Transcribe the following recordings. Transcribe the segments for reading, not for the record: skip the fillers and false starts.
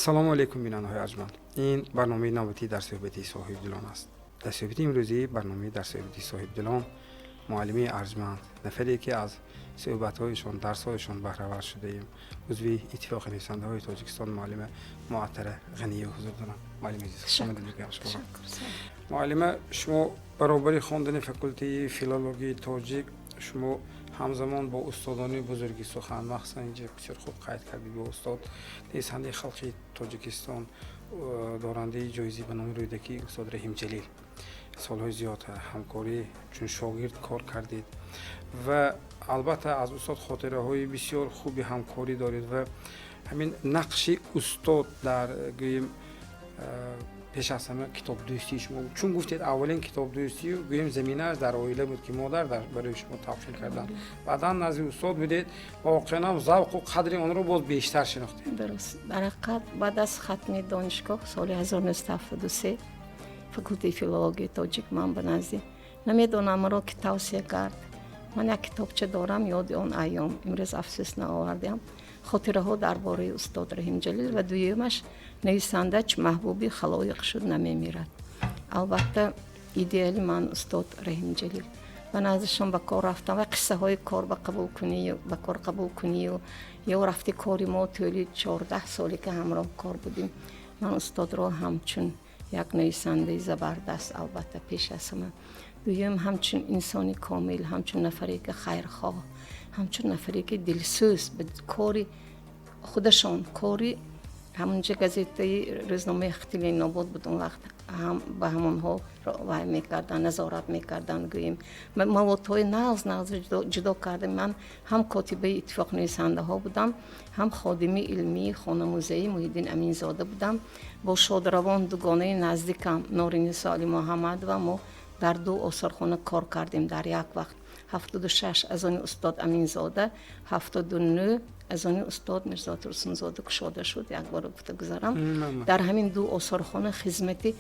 السلام علیکم بینندگان ارجمند. این برنامه نوبتی در صحبتی صاحب دلان است. در صحبتی امروزی برنامه در صحبتی صاحب دلان معلمی ارجمند نفری که از صحبت‌هایشان درس‌هایشان بهره ور شده ایم عضوی اتفاق نویسنده‌های تاجیکستان معلم معطر غنیه حضور دارم. معلم عزیز شما شکر. معلم شما برابر خواندن فاکولته فیلولوژی تاجیک شما همزمان با استادان بزرگی سخن مخصوصا اینجا بسیار خوب قید کردید با استاد نویسنده خلقی تاجیکستان دارنده جایزه به نام رویدکی استاد رحیم جلیل سالهای زیاد همکاری چون شاگرد کار کردید و البته از استاد خاطره های بسیار خوبی همکاری دارید و همین نقش استاد در گویم پیش از همه کتاب دوستی شما چون گفتید اولین کتاب دوستی گویم زمینه در عائله بود که مادر برای شما تفصیل کردن بعدا نزد استاد بودید واقعا ذوق و قدر آن رو باز بیشتر شناختید. درست. در بعد از ختم دانشگاه سال 1973 فاکولته فیلولوژی تاجیک من به نزد نمیدونم را که توصیه کرد. من یک کتابچه دارم یاد آن ایام امروز افسوس نآوردم. خاطره ها درباره استاد رحیم جلیل و دویمش نویسنده چه محبوبی خلایق شد نمیمیرد. البته ایدئال من استاد رحیم جلیل و نزدشان به کار رفتم و قصه های کار به کار قبول کنی و یا رفتی کاری ما طولی 14 سالی که همراه کار بودیم. من استاد را همچون یک نویسنده زبردست البته پیش از همه دویم همچون انسانی کامل همچون نفری که خیرخواه همچون نفری که دلسوز به کاری خودشان کاری همونجا گازیته روزنامه اختیلی نابود بود اون وقت هم به همونها وای میکردن نظارت میکردن گوییم موادهای نغز جدا کردم. من هم کاتبه اتفاق نویسنده ها بودم هم خادمی علمی خانه موزه محیدین امینزاده بودم با شادروان دوگانه نزدیکم نورنیسا علی محمد و ما در دو آثارخانه کار کردیم در یک وقت 76 از آن استاد امینزاده 79 از آن استاد میرزا ترسونزاده کشاده شد یک بار گفته گذارم در همین دو آثارخانه خدمتی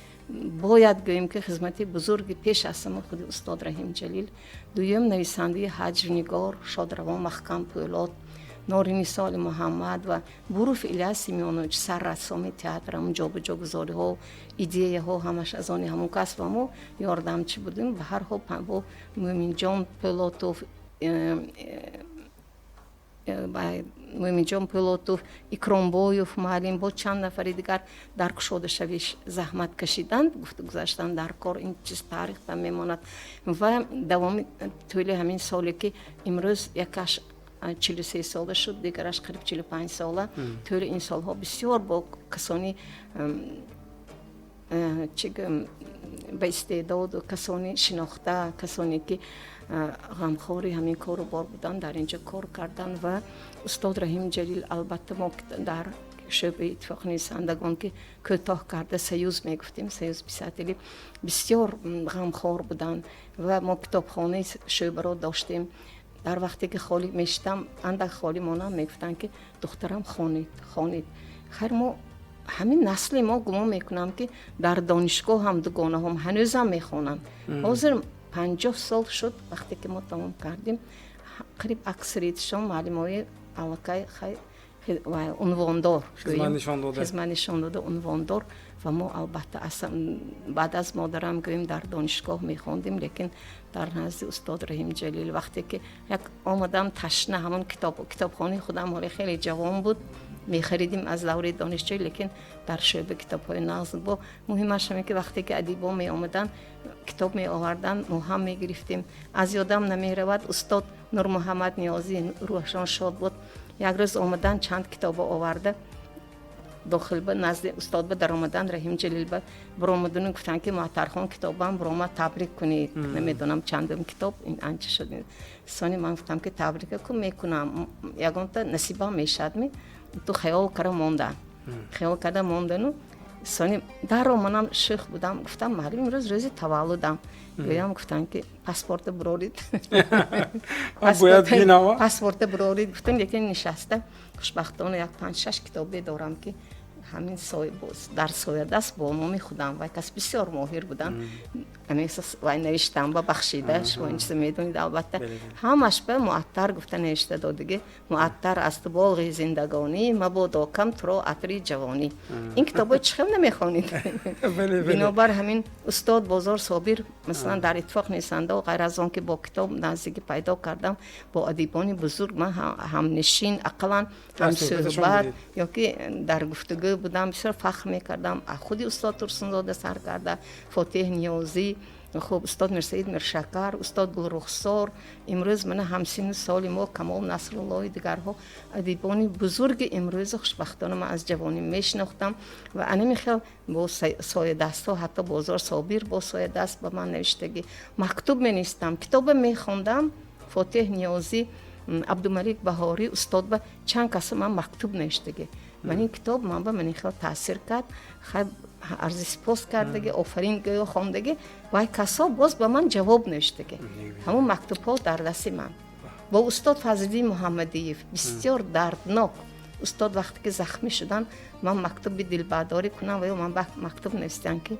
باید گوییم که خدمتی بزرگی پیش از همه خود استاد رحیم جلیل دویم نویسنده هجرنگار شادروان محکم پولاد نورنیسا علی محمد و بروف الیاس سیمیونوویچ سررسام تئاتر هم جا به جا گذاری ها ایده ها همش از آن همون کس و ما یاردمچی بودیم و هر ها با مومین جان پولاتوف مومین جان پولاتوف اکرامبایوف معلم با چند نفری دیگر در کشاده شویش زحمت کشیدند گفته گذاشتن در کار این چیز تاریخ هم میماند و دوام طول همین سالی که امروز یکش 43 ساله شد دیگرش قریب 45 ساله طول این سالها بسیار با کسانی به استعداد و کسانی شناخته کسانی که غمخواری همین کار رو بار بودن در اینجا کار کردن و استاد رحیم جلیل البته ما در شعبه اتفاق نویسندگان که کوتاه کرده سیوز میگفتیم سیوز بیساتلی بسیار غمخوار بودن و ما کتابخانه شعبه رو داشتیم در وقتی که خالی میشتم اندک خالی مانم میگفتن که دخترم خوانید خیر ما همین نسل ما گمان میکنم که در دانشگاه هم دوگانه هم هنوز هم میخوانن حاضر 50 سال شد وقتی که ما تمام کردیم قریب اکثریتشان معلم های علاقه و عنواندار خدمت نشان داده عنواندار و ما البته بعد از مادرم گویم در دانشگاه میخوندیم لیکن در نزد استاد رحیم جلیل وقتی که یک آمدم تشنه همون کتابخانه خودم حالی خیلی جوان بود میخریدیم از دوره دانشجویی لیکن در شعبه کتاب‌های نقد با مهمش همه که وقتی که ادیبا می آمدن کتاب می آوردن ما هم می گرفتیم از یادم نمی رود استاد نور محمد نیازی روحشان شاد بود یک روز آمدن چند کتاب آورده داخل به نزد استاد به در آمدن رحیم جلیل به برآمدن گفتن که معطرخان کتابم برآمد تبریک کنید نمیدونم چندم کتاب این انچه شد سانی من گفتم که تبریک کن میکنم یگان تا نصیبم میشد می تو خیال کرده ماندن خیال کرده ماندن سانی در رو منم شیخ بودم گفتم معلم امروز روز تولدم گویم گفتن که پاسپورت برورید باید بینم پاسپورت برورید گفتم یکی نشسته خوشبختانه یک 5-6 کتابی دارم که همین سایه در سایه دست با نام خودم و کس بسیار ماهر بودن همیشه و نوشتم با بخشیدش و این چیز میدونید البته همش به معطر گفته نوشته دیگه معطر است باغ زندگانی مبادا کم ترو عطری جوانی این کتابو چخم نمیخوانید بنابر همین استاد بازار صابر مثلا در اتفاق نویسنده و غیر از آن که با کتاب نزدیکی پیدا کردم با ادیبان بزرگ من هم نشین اقلا هم صحبت یا که در گفتگو بودم بسیار فخر میکردم خودی استاد ترسونزاده سر کرده فاتح نیازی خب استاد مرسید مرشکر استاد گلرخسار امروز من همسین سال ما کمال نصرالله دیگرها ادیبان بزرگ امروز خوشبختانه من از جوانی میشناختم و انا خیلی با سایه دست ها حتی بازار صابر با سایه دست به من نوشتگی مکتوب می نیستم کتاب می خوندم فاتح نیازی عبدالملک بهاری استاد به چند کس من مکتوب نوشتگی من این کتاب من به من خیلی تاثیر کرد خیلی عرض سپاس کردگی آفرین گویا خواندگی و کسا باز به من جواب نوشتگی همون مکتوب ها در دست من با استاد فضلی محمدی بسیار دردناک استاد وقتی که زخمی شدن من مکتوب دلبرداری کنم و من مکتوب نوشتم که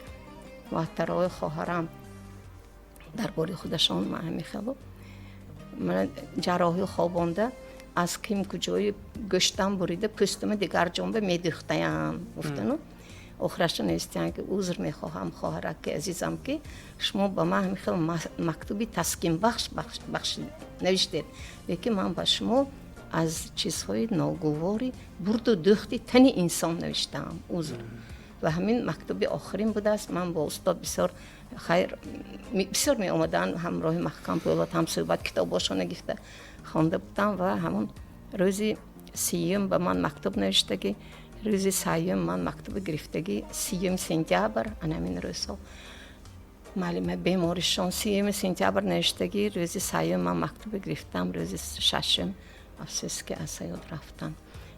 محترای خواهرم درباره خودشان من میخوام من جراحی خوابانده از کیم کجای گشتم بریده پوستم دیگر جنبه میدوختم گفتن آخرش نوشتن که عذر میخواهم خواهرک که عزیزم که شما با من خیلی مکتوبی تسکین بخش نوشتید لیکن من با شما از چیزهای ناگواری برد و دختی تن انسان نوشتم عذر و همین مکتوب آخرین بوده است من با استاد بسیار خیر بسیار می آمدن همراه محکم پولاد هم صحبت کتاباشون گفته خوانده بودم و همون روزی سیوم به من مکتوب نوشتگی روزی سیوم من مکتوب گرفتگی سیوم سپتامبر همین روزا معلم بیمارشان سیوم سپتامبر نوشتگی روزی سیوم من مکتوب گرفتم روزی ششم افسوس که از یاد رفتن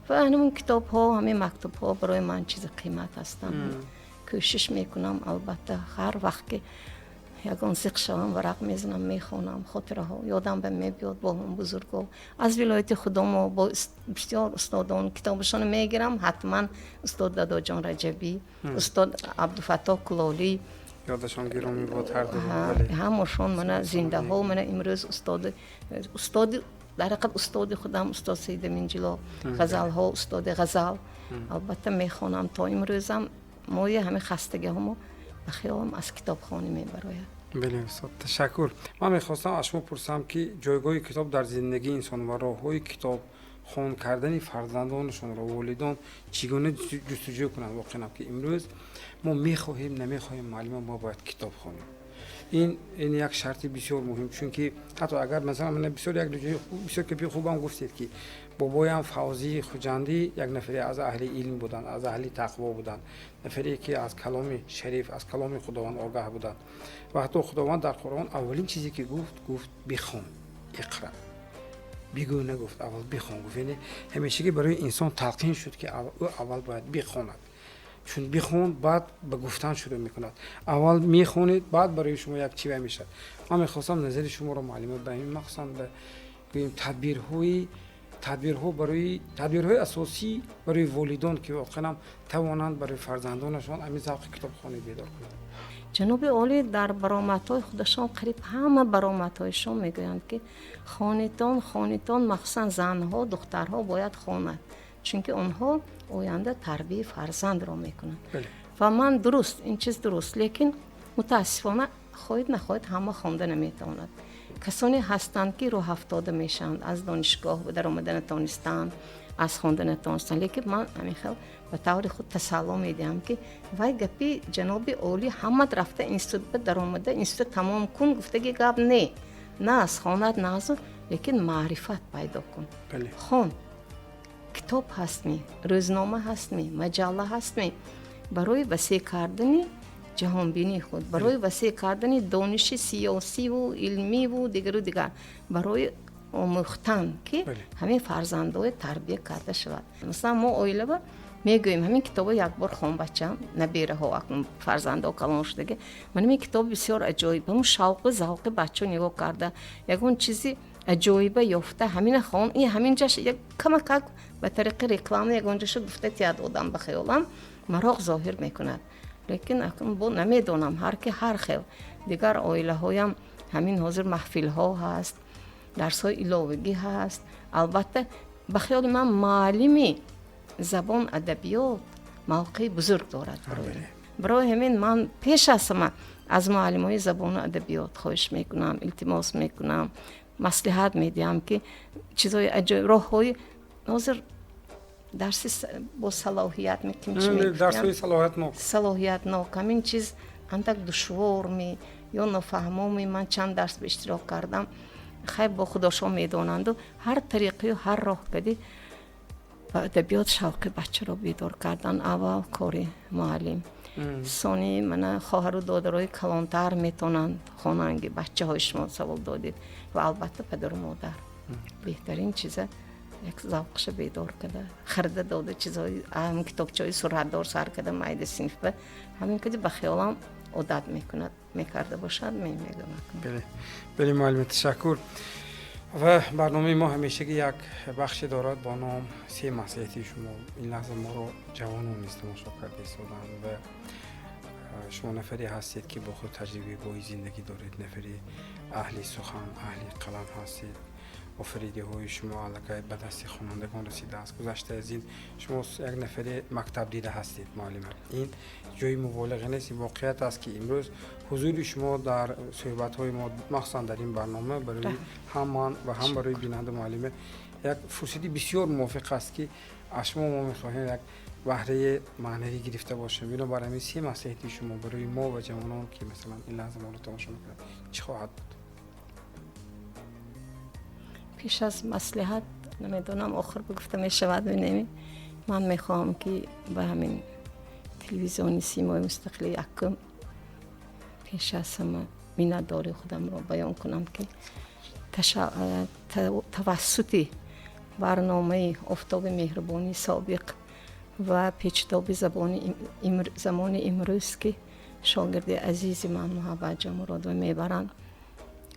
و همون کتاب ها همین مکتوب ها برای من چیز قیمت هستن کوشش میکنم البته هر وقت که یگان زیق شوم ورق میزنم میخونم خاطره ها یادم به میبیاد با هم بزرگا از ولایت خودم و با بسیار استادان کتابشان میگیرم حتما استاد دادا جان رجبی استاد عبدالفتاح کلالی یادشان گرامی باد هر دو همشون من زنده ها من امروز استاد در حقیقت استاد خودم استاد سید منجلا غزل ها استاد غزل البته میخونم تا امروزم مایه همه خستگی همو بخیام از کتابخانه میبراید. بله استاد تشکر. من میخواستم از شما پرسم که جایگاه کتاب در زندگی انسان و راههای کتاب خوان کردن فرزندانشون را والدان چگونه جستجو کنند واقعا که امروز ما میخواهیم نمیخواهیم معلم ما باید کتاب خوانیم این یک شرط بسیار مهم چون که حتی اگر مثلا من بسیار که خوبم گفتید که بابایم فوزی خوجندی یک نفری از اهل علم بودند از اهل تقوا بودند نفری که از کلام شریف از کلام خداوند آگاه بودند و حتی خداوند در قرآن اولین چیزی که گفت بخوان اقرا بگو نگفت اول بخوان گفت یعنی همیشه که برای انسان تلقین شد که او اول باید بخواند چون بخون بعد به گفتن شروع میکند اول میخونید بعد برای شما یک چیزی میشه من میخواستم نظر شما رو معلومه به این مقصد بگیم تدبیرهای اساسی برای والدان که واقعا توانند برای فرزندانشان همین ذوق کتابخوانی بیدار کنند. جناب عالی در برآمدهای خودشان قریب همه برآمدهایشان میگویند که خانیتان مخصوصا زنها دخترها باید خواند چون که آنها آینده تربیت فرزند را میکنند و من درست این چیز درست لیکن متاسفانه خواهید نخواهید همه خوانده نمیتواند کسانی هستند که راه افتاده میشند از دانشگاه به در آمدن تانستان از خواندن تانستان لیکن من همیشه به طور خود تسلی میدم که وای گپی جناب عالی همه رفته اینستیتوت در آمده اینستیتوت تمام کن گفته که گپ نه از خواند نه لیکن معرفت پیدا کن خون کتاب هست می روزنامه هست می مجله هست می برای وسیع کردن جهان بینی خود برای وسیع کردن دانش سیاسی و علمی و دیگر برای آموختن که همه فرزندای تربیت کرده شود مثلا ما اویله میگویم همین کتاب یک بار خوام بچم نبیره ها اکنون فرزنده کلان شده من این کتاب بسیار عجایب همون شوق ذوق بچه نگاه کرده یکون چیزی عجایبه یافته همین خون این همین جاش یک کمک به طریق رکلام یکون جاش گفته تیاد آدم به خیالم مراغ ظاهر میکند لیکن اکنون با نمیدونم هر که هر خیل دیگر آیله هایم همین حاضر محفل ها هست درس های ایلاوگی هست البته به خیال من معلمی زبان ادبیات موقع بزرگ دارد برای همین من پیش از معلمای زبان ادبیات خواهش میکنم التماس میکنم مصلحت میدیم که چیزای عجایب راههای ناظر درس با صلاحیت میکنیم درس صلاحیت نو همین چیز اندک دشوار می یا نفهمم من چند درس به اشتراک کردم خیلی با خودشون میدونند و هر طریقی و هر راه بدی ادبیات شوق بچه رو بیدار کردن اول کاری معلم ثانی من خواهر و دادرای کلانتر میتونند خواننگ بچه های شما سوال دادید و البته پدر و مادر بهترین چیزه یک ذوقش بیدار کرده خرده داده چیزای هم کتابچه‌های سرحددار سر کرده ماید صنف به همین که به خیالم عادت میکرده باشد میگم بله معلم تشکر و برنامه ما همیشه یک بخش دارد با نام 3 مسئله شما این لحظه ما رو جوانان نیست تماشا کرده سودان و شما نفری هستید که با خود تجربه گوی زندگی دارید نفری اهل سخن اهل قلم هستید آفریدی های شما علاقه به دست خوانندگان رسیده است گذشته از این شما یک نفر مکتب دیده هستید معلم این جای مبالغه نیست واقعیت است که امروز حضور شما در صحبت های ما مخصوصا در این برنامه برای هم من و هم برای بیننده معلم یک فرصتی بسیار موافق است که از شما ما می‌خواهیم یک بهره معنوی گرفته باشیم اینو برای همین 3 نصیحت شما برای ما و جوانان که مثلا این لحظه ما رو تماشا می‌کنند چه خواهد بود؟ پیش از مصلحت نمیدونم آخر بگفته میشود بینیم من میخوام که به همین تلویزیونی سیمای مستقلی یکم پیش از همه مینداری خودم رو بیان کنم که توسط برنامه آفتاب مهربانی سابق و پیچتاب زمان امروز که شاگرد عزیز من محبت جمراد و میبرند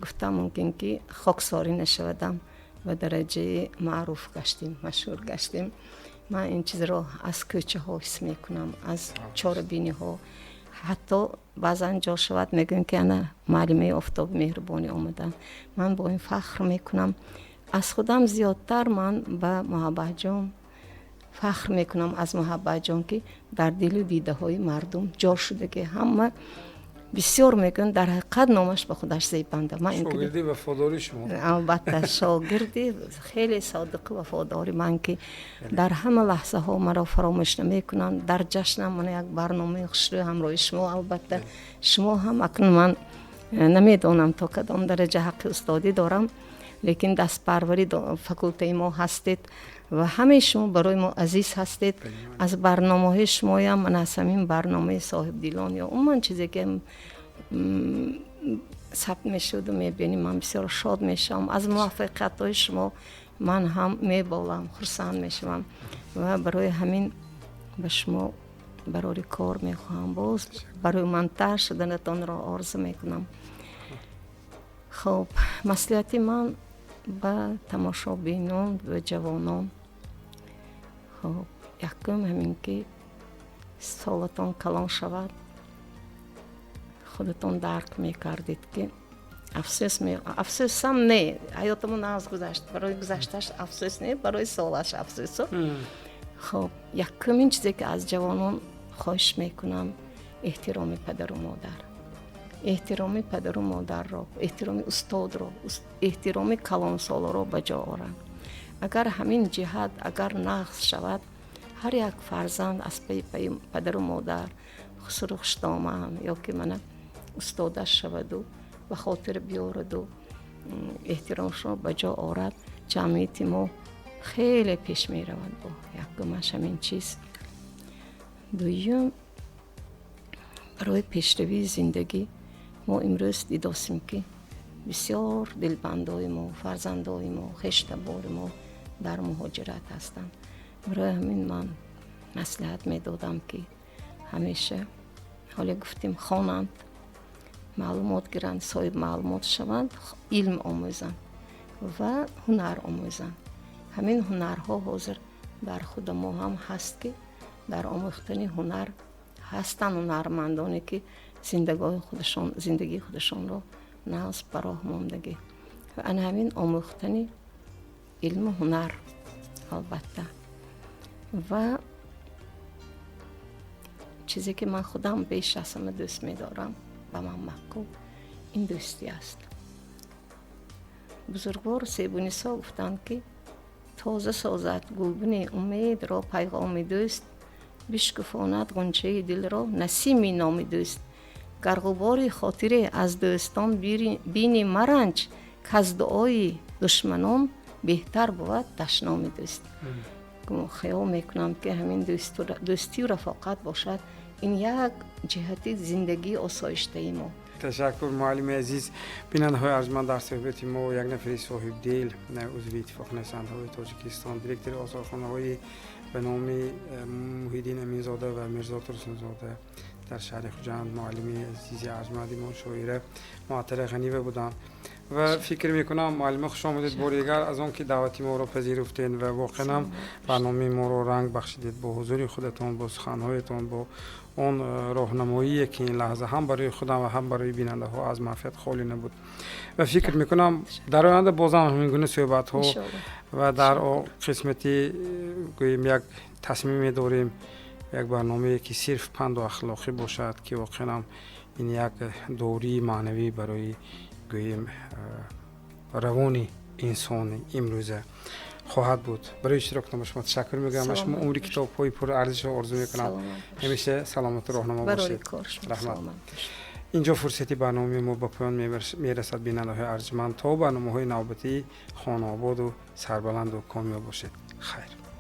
گفتم ممکن که خاکساری نشودم و درجه معروف گشتیم مشهور گشتیم من این چیز رو از کوچه ها حس میکنم از چاربینی ها حتی بعضا جا شود میگن که انا معلمه آفتاب مهربانی آمدن من با این فخر میکنم از خودم زیادتر من به محبت جان فخر میکنم از محبت جان که در دل و دیده های مردم جا شده که همه بسیار میگن در حقیقت نامش به خودش زیبنده من شاگردی وفاداری شما البته شاگردی خیلی صادق و وفاداری من که در همه لحظه ها مرا فراموش نمیکنن در جشنم من یک برنامه خوشروی همراه شما البته شما هم اکنون من نمیدونم تا کدام درجه حق استادی دارم لیکن دست پروری فکولته ما هستید و همه شما برای ما عزیز هستید از برنامه های شما هم من از همین برنامه صاحب دیلان یا اون من چیزی که ثبت میشد و میبینیم من بسیار شاد میشم از موفقیت های شما من هم میبالم خرسند میشم و برای همین به شما برای کار میخواهم باز برای منتر شدنتان را آرزو میکنم خب مصلحتی من با تماشا بینان و جوانان خب یکم همین که سالتان کلان شود خودتان درک میکردید که افسوس هم نه حیاتمون از گذشت برای گذشتش افسوس نه برای سالش افسوس خب یکم این چیزی که از جوانان خواهش میکنم احترام پدر و مادر احترام پدر و مادر را احترام استاد را احترام کلانسال را به جا آورند اگر همین جهت اگر نقص شود هر یک فرزند از پی پدر و مادر سرخش دامن یا که من استادش شود و به خاطر بیارد و احترامش را به جا آورد جمعیت ما خیلی پیش می رود با یکمش همین چیز دویم برای پیشروی زندگی ما امروز دیدیم که بسیار دلبندای ما فرزندای ما خشتبار ما در مهاجرت هستند برای همین من маслиҳат медодам ки ҳамеша ҳоле гуфтем хонанд, маълумот гиранд, соҳиб маълумот шаванд, илм омӯзанд ва ҳунар омӯзанд. ҳамин ҳунарҳо ҳозир дар худи мо ҳам ҳаст ки дар омӯхтани ҳунар ҳастанд ҳунармандоне ки зиндагии худашонро нағз пароҳ мондагӣ. ва ана ҳамин омӯхтани илму ҳунар албатта. ва чизе ки ман худам беш аз ҳама дӯст медорам, ба ман маҳкум, ин дӯстӣ аст. бузургвор Себунисо гуфтанд ки тоза созад гулбуни умедро пайғоми дӯст, бишкуфонад ғунчаи дилро насими номи дӯст. гар ғубори хотире аз дӯстон бини маранҷ, каз дуои душманон беҳтар буд дашноми дӯст. خیال میکنم که همین دوستی و رفاقت باشد. این یک جهتی زندگی آسایشته ما. تشکر معلم عزیز. بیننده های ارجمند در صحبت ما یک نفری صاحب دل عضو اتفاق نویسنده‌های تاجیکستان، دیرکتور آثارخانه‌های به نام محیدین امینزاده و میرزا ترسنزاده در شهر خوجند، معلم عزیز ارجمندی ما، شاعر معطر غنیوه بودند و فکر میکنم معلم خوش آمدید بار دیگر از اون که دعوتی ما رو پذیرفتین و واقعا برنامه ما رو رنگ بخشیدید با حضور خودتون، با سخنهایتون، با اون راهنمایی که این لحظه هم برای خودم و هم برای بیننده ها از معرفت خالی نبود و فکر میکنم در آینده بازم همین گونه صحبت ها و در قسمتی گوییم یک تصمیم داریم، یک برنامه که صرف پند و اخلاقی باشد که واقعا این یک دوری معنوی برای گوییم روانی انسان امروزه خواهد بود. برای اشتراکتان به شما تشکر میگم. شما عمری کتاب های پر ارزش آرزو میکنم. همیشه سلامت و راهنما باشید. رحمت. اینجا فرصتی برنامه ما به پایان میرسد. بیننده های ارجمند تا برنامه های نوبتی خانه آباد و سربلند و کامیاب باشید. خیر.